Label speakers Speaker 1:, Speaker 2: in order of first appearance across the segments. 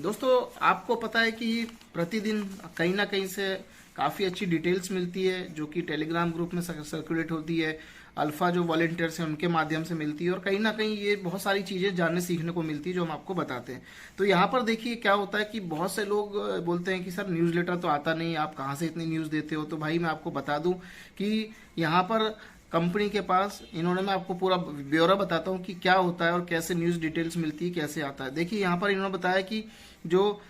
Speaker 1: दोस्तों आपको पता है कि प्रतिदिन कहीं ना कहीं से काफ़ी अच्छी डिटेल्स मिलती है जो कि टेलीग्राम ग्रुप में सर्कुलेट होती है। अल्फ़ा जो वॉलेंटियर्स हैं उनके माध्यम से मिलती है और कहीं ना कहीं ये बहुत सारी चीज़ें जानने सीखने को मिलती है जो हम आपको बताते हैं। तो यहाँ पर देखिए क्या होता है कि बहुत से लोग बोलते हैं कि सर न्यूज़लेटर तो आता नहीं, आप कहाँ से इतनी न्यूज़ देते हो। तो भाई मैं आपको बता दूं कि यहाँ पर कंपनी के पास इन्होंने, मैं आपको पूरा ब्यौरा बताता हूँ कि क्या होता है और कैसे न्यूज़ डिटेल्स मिलती है, कैसे आता है। देखिए यहाँ पर इन्होंने बताया कि जो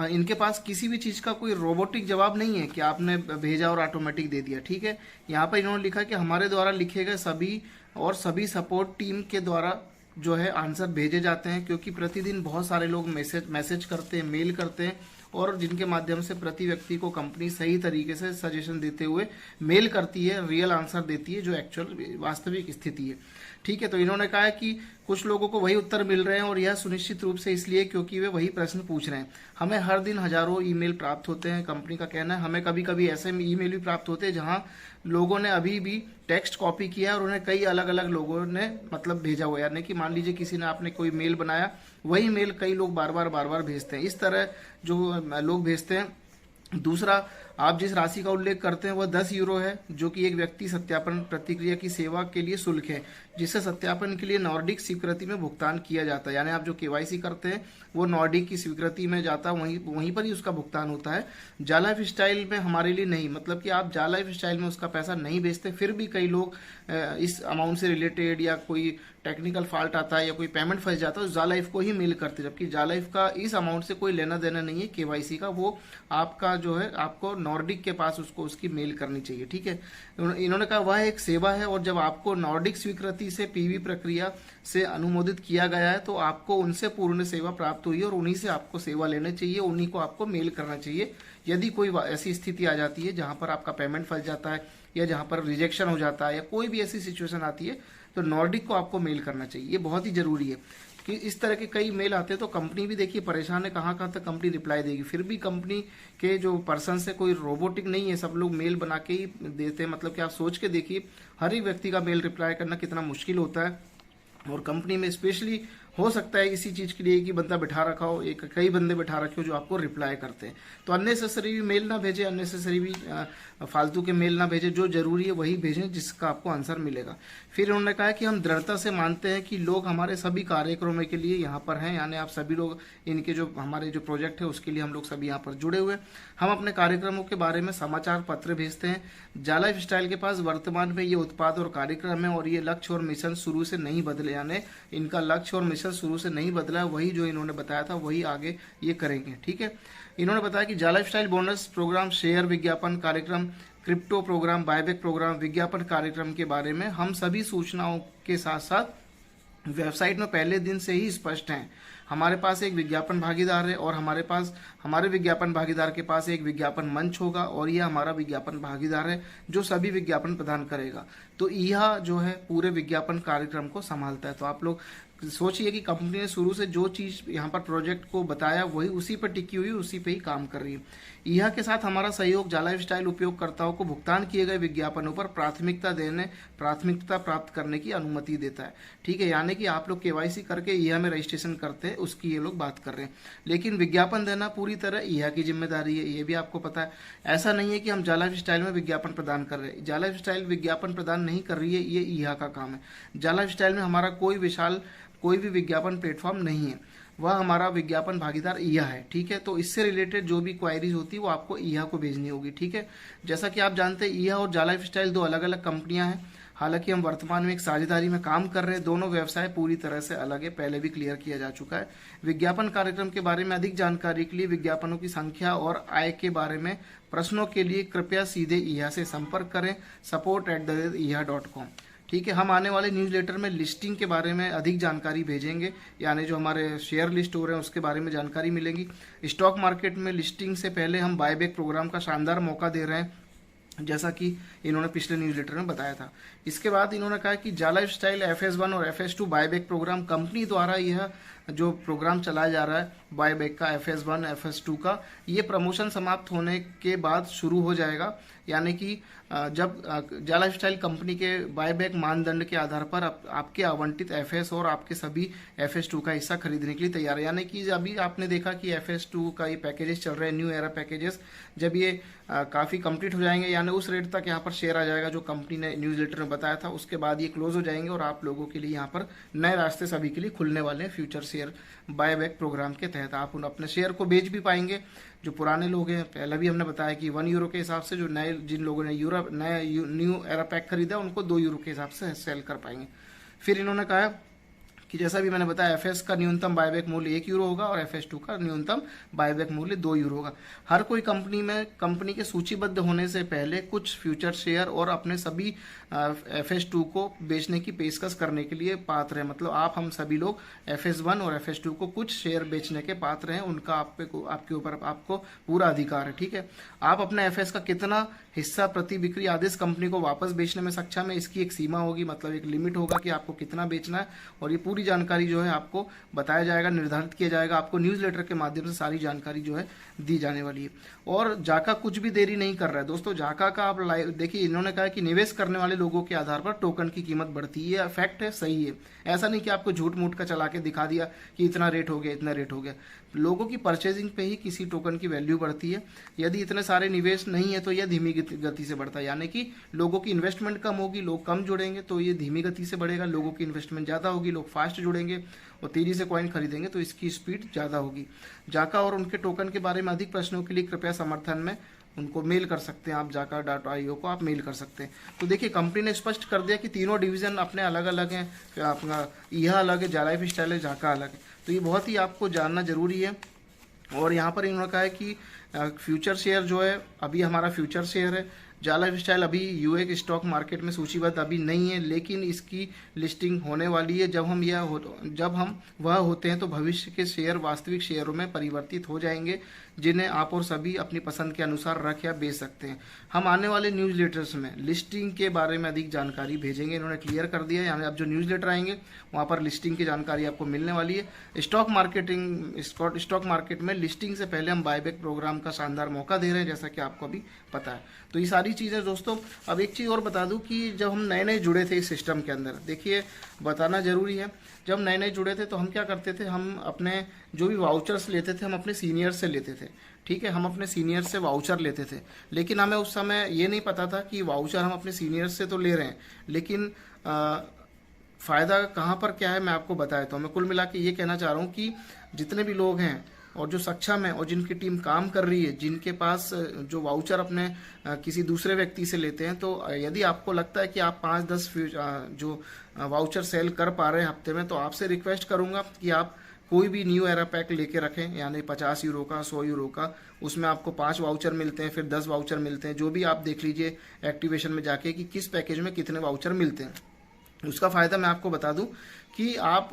Speaker 1: इनके पास किसी भी चीज़ का कोई रोबोटिक जवाब नहीं है कि आपने भेजा और ऑटोमेटिक दे दिया। ठीक है, यहाँ पर इन्होंने लिखा कि हमारे द्वारा लिखे गए सभी सपोर्ट टीम के द्वारा जो है आंसर भेजे जाते हैं, क्योंकि प्रतिदिन बहुत सारे लोग मैसेज करते हैं, मेल करते हैं और जिनके माध्यम से प्रति व्यक्ति को कंपनी सही तरीके से सजेशन देते हुए मेल करती है, रियल आंसर देती है जो एक्चुअल वास्तविक स्थिति है। ठीक है, तो इन्होंने कहा है कि कुछ लोगों को वही उत्तर मिल रहे हैं और यह सुनिश्चित रूप से इसलिए क्योंकि वे वही प्रश्न पूछ रहे हैं। हमें हर दिन हजारों ईमेल प्राप्त होते हैं, कंपनी का कहना है। हमें कभी कभी ऐसे ईमेल भी प्राप्त होते हैं जहां लोगों ने अभी भी टेक्स्ट कॉपी किया और उन्हें कई अलग अलग लोगों ने मतलब भेजा हुआ है। यानी कि मान लीजिए किसी ने आपने कोई मेल बनाया, वही मेल कई लोग बार बार भेजते हैं। इस तरह जो लोग भेजते हैं। दूसरा, आप जिस राशि का उल्लेख करते हैं वह 10 यूरो है, जो कि एक व्यक्ति सत्यापन प्रतिक्रिया की सेवा के लिए शुल्क है, जिससे सत्यापन के लिए नॉर्डिक स्वीकृति में भुगतान किया जाता है। यानी आप जो केवाईसी करते हैं वो नॉर्डिक की स्वीकृति में जाता है, वहीं पर ही उसका भुगतान होता है। जालाइफ स्टाइल में हमारे लिए नहीं, मतलब कि आप जालाइफ स्टाइल में उसका पैसा नहीं भेजते, फिर भी कई लोग इस अमाउंट से रिलेटेड या कोई टेक्निकल फॉल्ट आता है या कोई पेमेंट फंस जाता है तो जालाइफ को ही मेल करते, जबकि जालाइफ का इस अमाउंट से कोई लेना देना नहीं है केवाईसी का। वो आपका जो है आपको नॉर्डिक के पास उसकी मेल करनी चाहिए। ठीक है, इन्होंने कहा वह एक सेवा है और जब आपको नॉर्डिक स्वीकृति से पीवी प्रक्रिया से अनुमोदित किया गया है तो आपको उनसे पूर्ण सेवा प्राप्त हुई है और उन्हीं से आपको सेवा लेनी चाहिए, उन्हीं को आपको मेल करना चाहिए। यदि कोई ऐसी स्थिति आ जाती है जहां पर आपका पेमेंट फंस जाता है या जहां पर रिजेक्शन हो जाता है या कोई भी ऐसी सिचुएशन आती है तो नॉर्डिक को आपको मेल करना चाहिए। ये बहुत ही जरूरी है कि इस तरह के कई मेल आते हैं तो कंपनी भी देखिए परेशान है, कहाँ कहाँ तक कंपनी रिप्लाई देगी। फिर भी कंपनी के जो पर्सन है कोई रोबोटिक नहीं है, सब लोग मेल बना के ही देते हैं। मतलब कि आप सोच के देखिए हर एक व्यक्ति का मेल रिप्लाई करना कितना मुश्किल होता है। और कंपनी में स्पेशली हो सकता है इसी चीज के लिए कि बंदा बैठा रखा हो, कई बंदे बैठा रखे हो जो आपको रिप्लाई करते हैं। तो अननेसेसरी मेल ना भेजे, अननेसेसरी भी फालतू के मेल ना भेजे, जो जरूरी है वही भेजें जिसका आपको आंसर मिलेगा। फिर उन्होंने कहा कि हम दृढ़ता से मानते हैं कि लोग हमारे सभी कार्यक्रमों के लिए यहाँ पर हैं, यानी आप सभी लोग इनके जो हमारे जो प्रोजेक्ट है उसके लिए हम लोग सभी यहाँ पर जुड़े हुए हैं। हम अपने कार्यक्रमों के बारे में समाचार पत्र भेजते हैं। जालाइफ स्टाइल के पास वर्तमान में ये उत्पाद और कार्यक्रम है और ये लक्ष्य और मिशन शुरू से नहीं बदले, यानी इनका लक्ष्य और मिशन शुरू से नहीं बदला है, वही जो इन्होंने बताया था वही आगे ये करेंगे। ठीक है, इन्होंने बताया कि जालाइफ स्टाइल बोनस प्रोग्राम, शेयर विज्ञापन कार्यक्रम, क्रिप्टो प्रोग्राम, बायबैक प्रोग्राम, विज्ञापन कार्यक्रम के बारे में हम सभी सूचनाओं के साथ साथ वेबसाइट में पहले दिन से ही स्पष्ट हैं। हमारे पास एक विज्ञापन भागीदार है और हमारे विज्ञापन भागीदार के पास एक विज्ञापन मंच होगा और यह हमारा विज्ञापन भागीदार है जो सभी विज्ञापन प्रदान करेगा। तो यह जो है पूरे विज्ञापन कार्यक्रम को संभालता है। तो आप लोग सोचिए कि कंपनी ने शुरू से जो चीज यहाँ पर प्रोजेक्ट को बताया वही उसी पर टिकी हुई, उसी पे ही काम कर रही है। यह के साथ हमारा सहयोग जालाइफ स्टाइल उपयोगकर्ताओं को भुगतान किए गए विज्ञापनों पर प्राथमिकता प्राप्त करने की अनुमति देता है। ठीक है, यानी कि आप लोग केवाईसी करके यह में रजिस्ट्रेशन करते हैं उसकी ये लोग बात कर रहे हैं, लेकिन विज्ञापन देना पूरी तरह यह की जिम्मेदारी है, ये भी आपको पता है। ऐसा नहीं है कि हम जालाइफ स्टाइल में विज्ञापन प्रदान कर रहे हैं, जालाइफ स्टाइल विज्ञापन प्रदान नहीं कर रही है, ये यह का काम है। जालाइफ स्टाइल में हमारा कोई भी विज्ञापन प्लेटफॉर्म नहीं है, वह हमारा विज्ञापन भागीदार ईहा है। ठीक है, तो इससे रिलेटेड जो भी क्वायरीज होती है वो आपको ईहा को भेजनी होगी। ठीक है, जैसा कि आप जानते हैं ईहा और जालाइफ स्टाइल दो अलग अलग कंपनियां हैं। हालांकि हम वर्तमान में एक साझेदारी में काम कर रहे हैं, दोनों व्यवसाय पूरी तरह से अलग है, पहले भी क्लियर किया जा चुका है। विज्ञापन कार्यक्रम के बारे में अधिक जानकारी के लिए, विज्ञापनों की संख्या और आय के बारे में प्रश्नों के लिए कृपया सीधे ईहा से संपर्क करें, support@iha.com। ठीक है, हम आने वाले न्यूज़लेटर में लिस्टिंग के बारे में अधिक जानकारी भेजेंगे, यानी जो हमारे शेयर लिस्ट हो रहे हैं उसके बारे में जानकारी मिलेगी। स्टॉक मार्केट में लिस्टिंग से पहले हम बायबैक प्रोग्राम का शानदार मौका दे रहे हैं, जैसा कि इन्होंने पिछले न्यूज़लेटर में बताया था। इसके बाद इन्होंने कहा कि जाला लाइफस्टाइल FS1 और FS2 बायबैक प्रोग्राम कंपनी द्वारा यह जो प्रोग्राम चलाया जा रहा है बायबैक का FS1 FS2 का, ये प्रमोशन समाप्त होने के बाद शुरू हो जाएगा। यानी कि जब जाला लाइफस्टाइल कंपनी के बायबैक मानदंड के आधार पर आपके आवंटित FS और आपके सभी FS2 का हिस्सा खरीदने के लिए तैयार है। यानी कि अभी आपने देखा कि FS2 का ये पैकेजेस चल रहे हैं, न्यू एरा पैकेजेस, जब ये काफ़ी कंप्लीट हो जाएंगे यानी उस रेट तक यहाँ पर शेयर आ जाएगा जो कंपनी ने न्यूज़लेटर में बताया था, उसके बाद ये क्लोज हो जाएंगे और आप लोगों के लिए यहाँ पर नए रास्ते सभी के लिए खुलने वाले हैं फ्यूचर शेयर बायबैक प्रोग्राम के तहत। आप उन अपने शेयर को बेच भी पाएंगे। जो पुराने लोग हैं, पहले भी हमने बताया कि 1 यूरो के हिसाब से, जो नए जिन लोगों ने नया न्यू एरा पैक खरीदा उनको 2 यूरो के हिसाब से सेल कर पाएंगे। फिर इन्होंने कहा कि जैसा भी मैंने बताया FS का न्यूनतम बायबैक मूल्य 1 यूरो होगा और FS2 का न्यूनतम बायबैक मूल्य 2 यूरो होगा। हर कोई कंपनी के सूचीबद्ध होने से पहले कुछ फ्यूचर शेयर और अपने सभी FS2 को बेचने की पेशकश करने के लिए पात्र है। मतलब हम सभी लोग FS1 और FS2 को कुछ शेयर बेचने के पात्र हैं, उनका आपके ऊपर आपको पूरा अधिकार है। ठीक है, आप अपने FS का कितना हिस्सा प्रति बिक्री आदेश कंपनी को वापस बेचने में सक्षम है, इसकी एक सीमा होगी, मतलब एक लिमिट होगा कि आपको कितना बेचना है, और ये पूरी जानकारी जो है आपको बताया जाएगा, निर्धारित किया जाएगा। आपको न्यूज़लेटर के माध्यम से सारी जानकारी जो है दी जाने वाली है। और जाका कुछ भी देरी नहीं कर रहा है दोस्तों। जाका का आप लाइव देखिए, इन्होंने कहा कि निवेश करने वाले लोगों के आधार पर टोकन की कीमत बढ़ती है। ये फैक्ट है, सही है। ऐसा नहीं कि आपको झूठ मूठ का चला के दिखा दिया कि इतना रेट हो गया, इतना रेट हो गया। लोगों की परचेजिंग पे ही किसी टोकन की वैल्यू बढ़ती है। यदि इतने सारे निवेश नहीं है तो यह धीमी गति से बढ़ता है, यानी कि लोगों की इन्वेस्टमेंट कम होगी, लोग कम जुड़ेंगे तो ये धीमी गति से बढ़ेगा। लोगों की इन्वेस्टमेंट ज़्यादा होगी, लोग फास्ट जुड़ेंगे और तेजी से कॉइन खरीदेंगे तो इसकी स्पीड ज़्यादा होगी। जाका और उनके टोकन के बारे में अधिक प्रश्नों के लिए कृपया समर्थन में उनको मेल कर सकते हैं। आप jaka.io को आप मेल कर सकते हैं। तो देखिए, कंपनी ने स्पष्ट कर दिया कि तीनों डिवीजन अपने अलग अलग हैं। अपना यह अलग है, जाला लाइफस्टाइल है, जाका अलग है। तो ये बहुत ही आपको जानना जरूरी है। और यहाँ पर इन्होंने कहा है कि फ्यूचर शेयर जो है, अभी हमारा फ्यूचर शेयर है जाला लाइफस्टाइल, अभी यूए के स्टॉक मार्केट में सूचीबद्ध अभी नहीं है, लेकिन इसकी लिस्टिंग होने वाली है। जब हम वह होते हैं तो भविष्य के शेयर वास्तविक शेयरों में परिवर्तित हो जाएंगे, जिन्हें आप और सभी अपनी पसंद के अनुसार रख या बेच सकते हैं। हम आने वाले न्यूज़लेटर्स में लिस्टिंग के बारे में अधिक जानकारी भेजेंगे, इन्होंने क्लियर कर दिया है। यानी अब जो न्यूज़लेटर आएंगे वहाँ पर लिस्टिंग की जानकारी आपको मिलने वाली है। स्टॉक मार्केट में लिस्टिंग से पहले हम बायबैक प्रोग्राम का शानदार मौका दे रहे हैं, जैसा कि आपको अभी पता है। तो ये सारी चीज़ें दोस्तों। अब एक चीज़ और बता दूं कि जब हम नए नए जुड़े थे इस सिस्टम के अंदर, देखिए बताना जरूरी है, जब नए नए जुड़े थे तो हम क्या करते थे, हम अपने जो भी वाउचर्स लेते थे हम अपने सीनियर से लेते थे। ठीक है, हम अपने सीनियर से वाउचर लेते थे, लेकिन हमें उस समय ये नहीं पता था कि वाउचर हम अपने सीनियर से तो ले रहे हैं, लेकिन फ़ायदा कहाँ पर क्या है मैं आपको बताया। तो मैं कुल मिला के ये कहना चाह रहा हूँ कि जितने भी लोग हैं और जो सक्षम है और जिनकी टीम काम कर रही है, जिनके पास जो वाउचर अपने किसी दूसरे व्यक्ति से लेते हैं, तो यदि आपको लगता है कि आप 5-10 जो वाउचर सेल कर पा रहे हैं हफ्ते में, तो आपसे रिक्वेस्ट करूंगा कि आप कोई भी न्यू एरा पैक लेके रखें, यानी 50 यूरो का, 100 यूरो का। उसमें आपको 5 वाउचर मिलते हैं, फिर 10 वाउचर मिलते हैं। जो भी आप देख लीजिए एक्टिवेशन में जाके कि किस पैकेज में कितने वाउचर मिलते हैं। उसका फ़ायदा मैं आपको बता दूं कि आप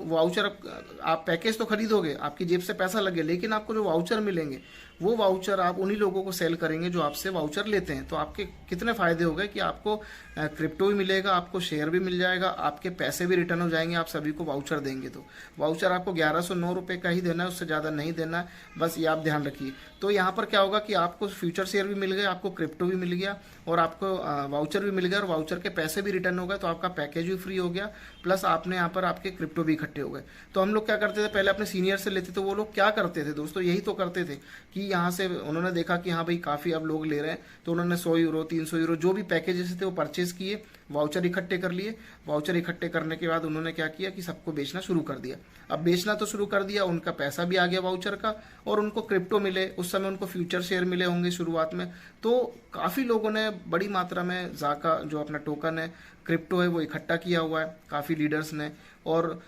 Speaker 1: पैकेज तो खरीदोगे, आपकी जेब से पैसा लगे, लेकिन आपको जो वाउचर मिलेंगे वो वाउचर आप उन्हीं लोगों को सेल करेंगे जो आपसे वाउचर लेते हैं। तो आपके कितने फ़ायदे हो गए कि आपको क्रिप्टो भी मिलेगा, आपको शेयर भी मिल जाएगा, आपके पैसे भी रिटर्न हो जाएंगे, आप सभी को वाउचर देंगे। तो वाउचर आपको 1109 रुपये का ही देना है, उससे ज़्यादा नहीं देना है, बस ये आप ध्यान रखिए। तो यहाँ पर क्या होगा कि आपको फ्यूचर शेयर भी मिल गया, आपको क्रिप्टो भी मिल गया और आपको वाउचर भी मिल गया, और वाउचर के पैसे भी रिटर्न हो गए, तो आपका पैकेज भी फ्री हो गया, प्लस आपने यहाँ पर आपके क्रिप्टो भी इकट्ठे हो गए। तो हम लोग क्या करते थे, पहले अपने सीनियर से लेते थे। वो लोग क्या करते थे दोस्तों, यही तो करते थे कि यहाँ से उन्होंने देखा कि हाँ भाई काफ़ी अब लोग ले रहे हैं, तो उन्होंने 100 यूरो 300 यूरो जो भी पैकेजेस थे वो परचेज किए, वाउचर इकट्ठे कर लिए। वाउचर इकट्ठे करने के बाद उन्होंने क्या किया कि सबको बेचना शुरू कर दिया। अब बेचना तो शुरू कर दिया, उनका पैसा भी आ गया वाउचर का, और उनको क्रिप्टो मिले। उस समय उनको फ्यूचर शेयर मिले होंगे शुरुआत में। तो काफ़ी लोगों ने बड़ी मात्रा में जाका जो अपना टोकन है, क्रिप्टो है, वो इकट्ठा किया हुआ है, काफ़ी लीडर्स ने। और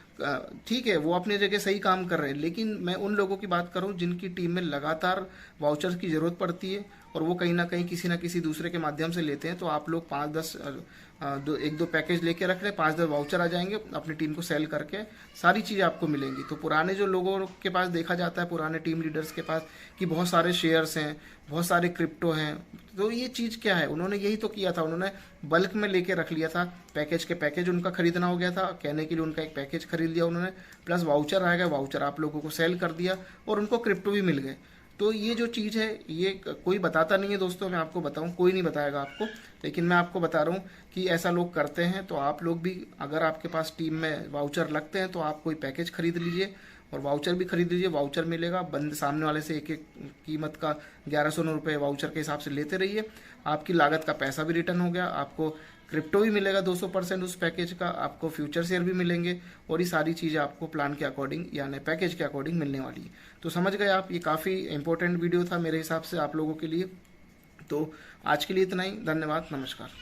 Speaker 1: ठीक है, वो अपनी जगह सही काम कर रहे हैं, लेकिन मैं उन लोगों की बात करूं जिनकी टीम में लगातार वाउचर्स की ज़रूरत पड़ती है और वो कहीं ना कहीं किसी ना किसी दूसरे के माध्यम से लेते हैं, तो आप लोग 5-10 एक दो पैकेज लेके रख लें, 5-10 वाउचर आ जाएंगे, अपनी टीम को सेल करके सारी चीज़ें आपको मिलेंगी। तो पुराने जो लोगों के पास देखा जाता है, पुराने टीम लीडर्स के पास कि बहुत सारे शेयर्स हैं, बहुत सारे क्रिप्टो हैं, तो ये चीज़ क्या है, उन्होंने यही तो किया था, उन्होंने बल्क में लेके रख लिया था, पैकेज के पैकेज उनका खरीदना हो गया था, कहने के लिए उनका एक पैकेज खरीद लिया उन्होंने, प्लस वाउचर आ गया, वाउचर आप लोगों को सेल कर दिया और उनको क्रिप्टो भी मिल गए। तो ये जो चीज़ है ये कोई बताता नहीं है दोस्तों, मैं आपको बताऊं, कोई नहीं बताएगा आपको, लेकिन मैं आपको बता रहा हूँ कि ऐसा लोग करते हैं। तो आप लोग भी, अगर आपके पास टीम में वाउचर लगते हैं तो आप कोई पैकेज खरीद लीजिए और वाउचर भी खरीद लीजिए, वाउचर मिलेगा, बंद सामने वाले से एक एक कीमत का 1100 रुपये वाउचर के हिसाब से लेते रहिए, आपकी लागत का पैसा भी रिटर्न हो गया, आपको क्रिप्टो भी मिलेगा 200% उस पैकेज का, आपको फ्यूचर शेयर भी मिलेंगे और ये सारी चीज़ें आपको प्लान के अकॉर्डिंग यानी पैकेज के अकॉर्डिंग मिलने वाली है। तो समझ गए आप, ये काफ़ी इंपॉर्टेंट वीडियो था मेरे हिसाब से आप लोगों के लिए। तो आज के लिए इतना ही, धन्यवाद, नमस्कार।